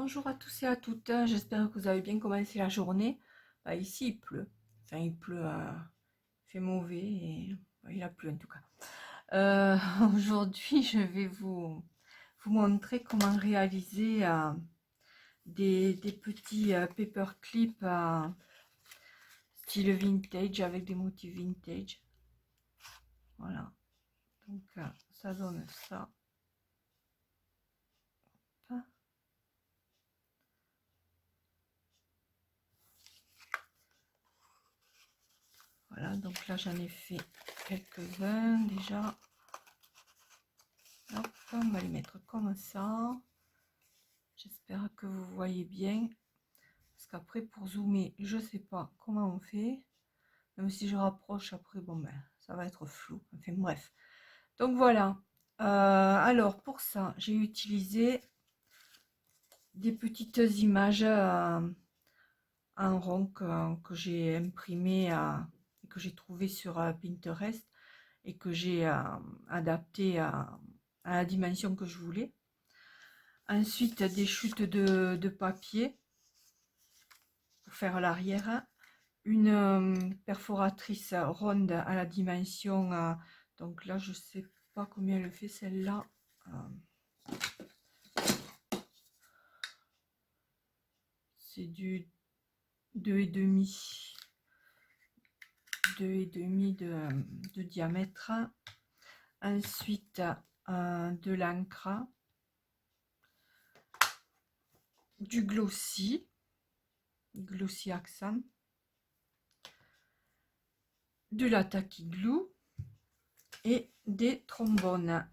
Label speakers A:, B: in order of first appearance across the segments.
A: Bonjour à tous et à toutes, j'espère que vous avez bien commencé la journée. Ici il pleut, enfin il pleut, il fait mauvais et il a plu en tout cas. Aujourd'hui je vais vous montrer comment réaliser des petits paper clips style vintage avec des motifs vintage. Voilà, donc ça donne ça. Voilà, donc là j'en ai fait quelques-uns déjà. Hop, on va les mettre comme ça. J'espère que vous voyez bien. Parce qu'après, pour zoomer, je sais pas comment on fait. Même si je rapproche, après, bon, ben, ça va être flou. Enfin, bref. Donc, voilà. Alors, pour ça, j'ai utilisé des petites images en rond que j'ai imprimé et que j'ai trouvé sur Pinterest et que j'ai adapté à la dimension que je voulais. Ensuite, des chutes de papier pour faire l'arrière. Une perforatrice ronde à la dimension. Donc là, je sais pas combien elle fait celle-là. C'est du 2,5. 2,5 de diamètre. Ensuite, de l'encre. Du glossy accent, de la tacky glue et des trombones.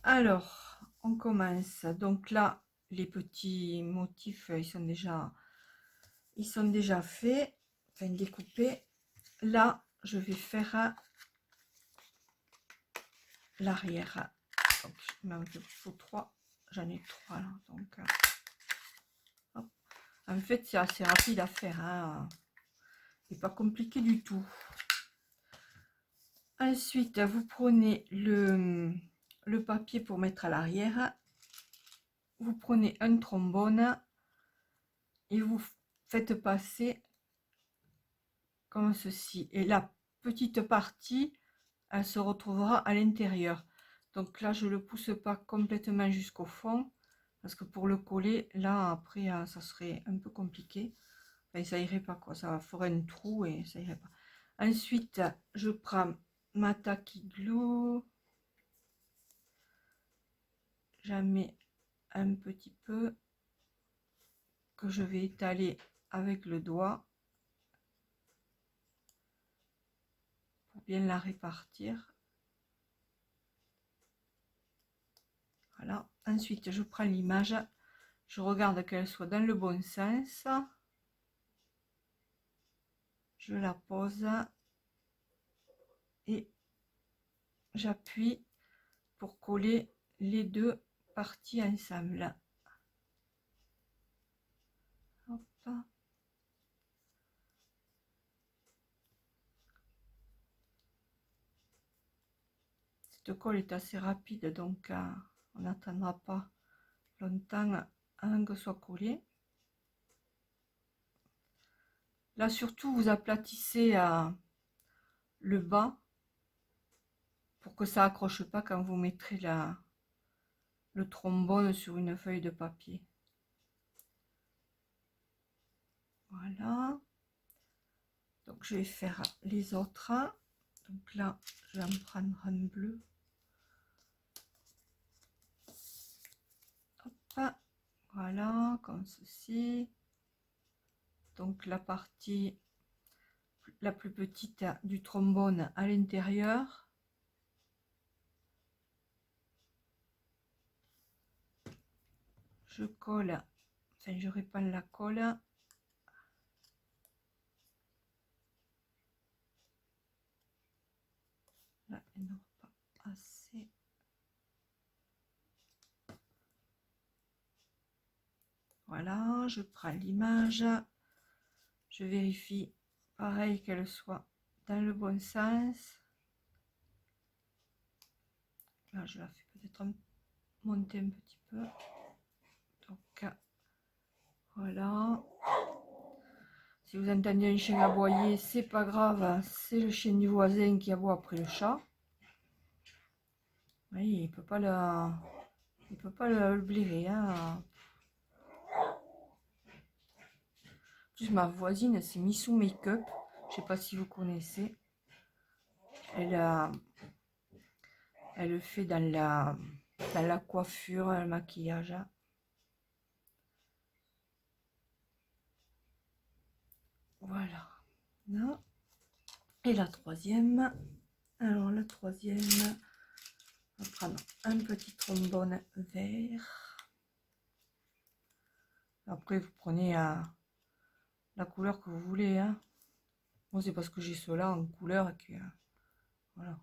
A: Alors, on commence. Donc là, les petits motifs, ils sont déjà faits, enfin découpés. Là, je vais faire l'arrière. Donc, il m'en faut 3. J'en ai 3 là. Donc, hop. En fait, c'est assez rapide à faire. Hein. C'est pas compliqué du tout. Ensuite, vous prenez le papier pour mettre à l'arrière. Vous prenez un trombone et vous faites passer comme ceci. Et la petite partie, elle se retrouvera à l'intérieur. Donc là, je le pousse pas complètement jusqu'au fond. Parce que pour le coller, là, après, ça serait un peu compliqué. Enfin, ça irait pas, quoi. Ça ferait un trou et ça irait pas. Ensuite, je prends ma tacky glue. J'en mets un petit peu que je vais étaler avec le doigt pour bien la répartir. Voilà. Ensuite, je prends l'image, je regarde qu'elle soit dans le bon sens. Je la pose et j'appuie pour coller les deux parties ensemble. Hop. Cette colle est assez rapide, donc on n'attendra pas longtemps avant que soit collé. Là surtout, vous aplatissez le bas pour que ça accroche pas quand vous mettrez le trombone sur une feuille de papier. Voilà. Donc je vais faire les autres. Donc là, je vais en prendre un bleu. Hop. Voilà, comme ceci. Donc la partie la plus petite du trombone à l'intérieur. Je colle, enfin je répands la colle. Là, il n'y en aura pas assez. Voilà, je prends l'image. Je vérifie, pareil, qu'elle soit dans le bon sens. Là, je la fais peut-être monter un petit peu. Donc, Voilà. Si vous entendez un chien aboyer, c'est pas grave, c'est le chien du voisin qui aboie après le chat. Oui, il peut pas le blairer, hein. En plus, ma voisine, c'est Missou Make-up. Je sais pas si vous connaissez. Elle le fait dans la coiffure, le maquillage. Voilà. Là. Et la troisième. Alors, la troisième, on va prendre un petit trombone vert. Après, vous prenez la couleur que vous voulez. Hein. Moi, c'est parce que j'ai cela en couleur que... voilà.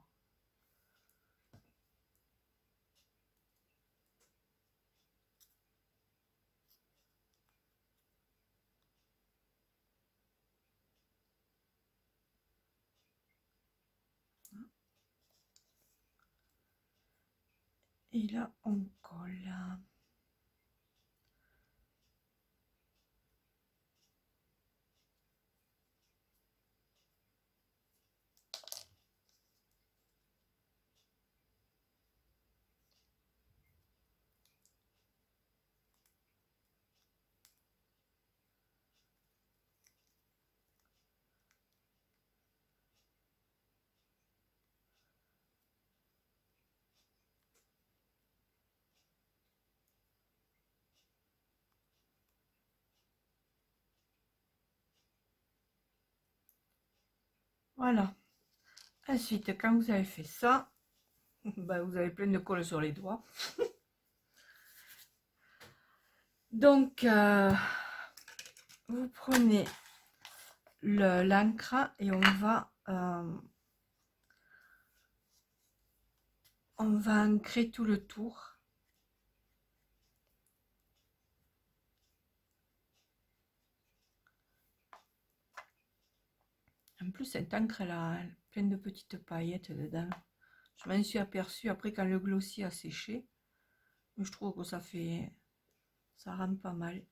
A: Et là, on colle. Voilà. Ensuite, quand vous avez fait ça, ben, vous avez plein de colle sur les doigts. Donc, vous prenez l'encre et on va ancrer tout le tour. En plus, cette encre, elle a plein de petites paillettes dedans. Je m'en suis aperçue après quand le glossy a séché. Je trouve que ça rend pas mal.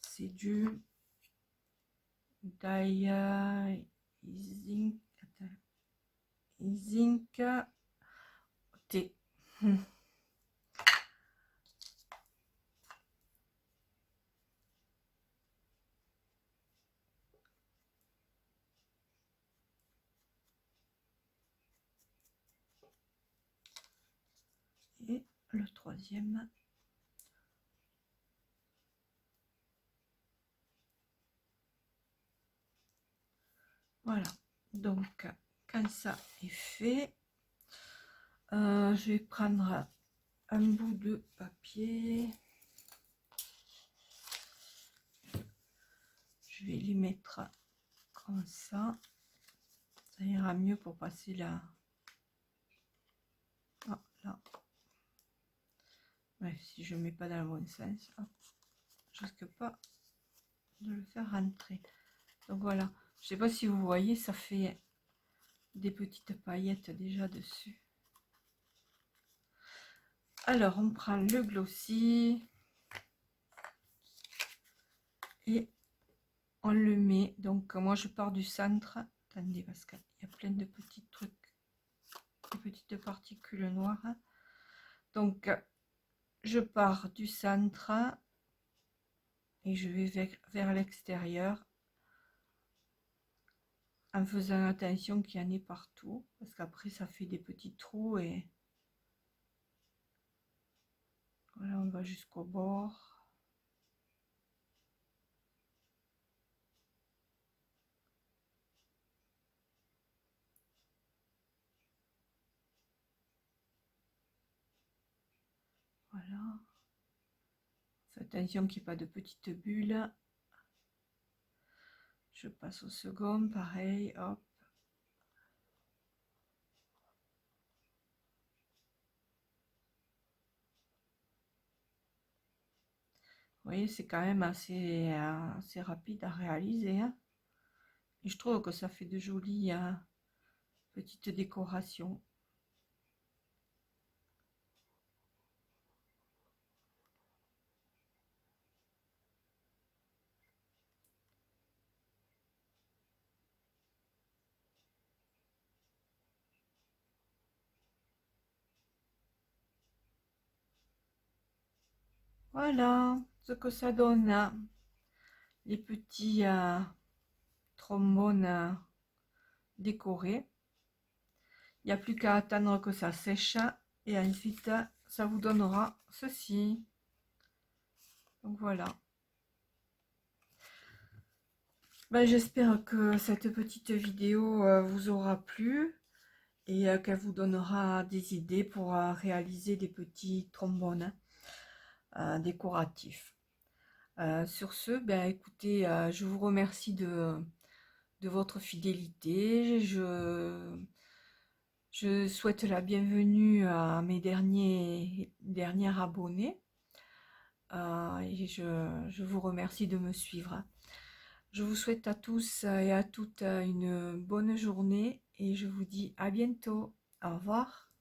A: C'est du dye zinc T. Et le troisième. Voilà. Donc, quand ça est fait, je vais prendre un bout de papier. Je vais les mettre comme ça. Ça ira mieux pour passer là. Ah, là. Ouais, si je ne mets pas dans le bon sens, hop, je risque pas de le faire rentrer. Donc voilà, je sais pas si vous voyez, ça fait des petites paillettes déjà dessus. Alors on prend le glossy et on le met. Donc moi je pars du centre. Attendez, parce qu'il y a plein de petits trucs, de petites particules noires. Donc je pars du centre et je vais vers l'extérieur, en faisant attention qu'il y en ait partout, parce qu'après ça fait des petits trous. Et voilà, on va jusqu'au bord. Voilà. Faites attention qu'il n'y ait pas de petites bulles. Je passe au second, pareil, hop. Vous voyez, c'est quand même assez rapide à réaliser. Hein. Et je trouve que ça fait de jolies petites décorations. Voilà ce que ça donne, hein, les petits trombones décorés. Il n'y a plus qu'à attendre que ça sèche et ensuite ça vous donnera ceci. Donc voilà. Ben, j'espère que cette petite vidéo vous aura plu et qu'elle vous donnera des idées pour réaliser des petits trombones décoratifs. Sur ce, ben, écoutez, je vous remercie de votre fidélité. Je souhaite la bienvenue à mes derniers abonnés et je vous remercie de me suivre. Je vous souhaite à tous et à toutes une bonne journée et je vous dis à bientôt. Au revoir.